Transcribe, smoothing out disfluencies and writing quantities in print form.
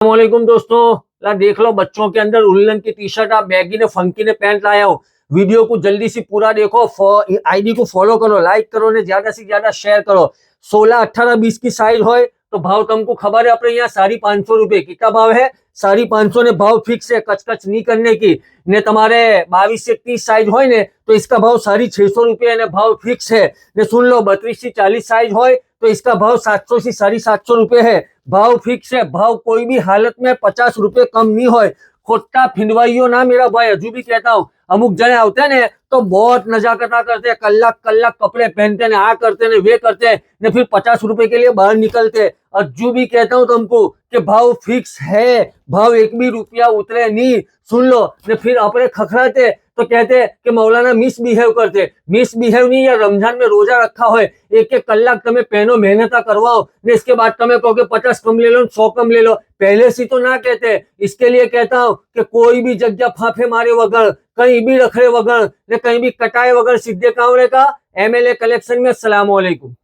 अस्सलामुअलैकुम दोस्तों। ला देख लो बच्चों के अंदर उल्लन की टी शर्ट, आप बैगी ने फंकी ने पैंट लाया हो। वीडियो को जल्दी से पूरा देखो, आईडी को फॉलो करो, लाइक करो ने ज्यादा से ज्यादा शेयर करो। 16, 18, 20 की साइज हो तो भाव तुमको खबर है, अपने यहाँ 550 रुपए कितना भाव है। 550 ने भाव फिक्स है, कच नहीं करने की ने। तुम्हारे 22 से 30 साइज हो ने तो इसका भाव 650 रुपये ने भाव फिक्स है ने। सुन लो 32 से 40 साइज हो तो इसका भाव 700 से 750 रुपये है। भाव फिक्स है, भाव कोई भी हालत में 50 रुपये कम नहीं हो। खोटा फिंडवाइयो ना मेरा भाई, हजू भी कहता हूँ। अमुक जने आते ने तो बहुत नजाकता करते, कलाक कलाक कपड़े पहनते ने, आ करते ने वे करते ने, फिर 50 रुपए के लिए बाहर निकलते। अज्जू भी कहता हूँ तुमको कि भाव फिक्स है, भाव एक भी रुपया उतरे नहीं। सुन लो ने, फिर अपने खखड़ाते तो कहते कि मौलाना मिसबिहेव करते। मिसबिहेव नहीं, या रमजान में रोजा रखा हो, एक एक कलाक तमे पहनो, मेहनत करवाओ ने, इसके बाद तमे कहो कि 50 कम ले लो, 100 कम ले लो। पहले से तो ना कहते। इसके लिए कहता हूँ कि कोई भी जगह फाफे मारे वगैरह, कहीं भी रखड़े वगैरह ने, कहीं भी कटाए वगैरह, सीधे कांवड़े का एमएलए कलेक्शन में। अस्सलाम वालेकुम।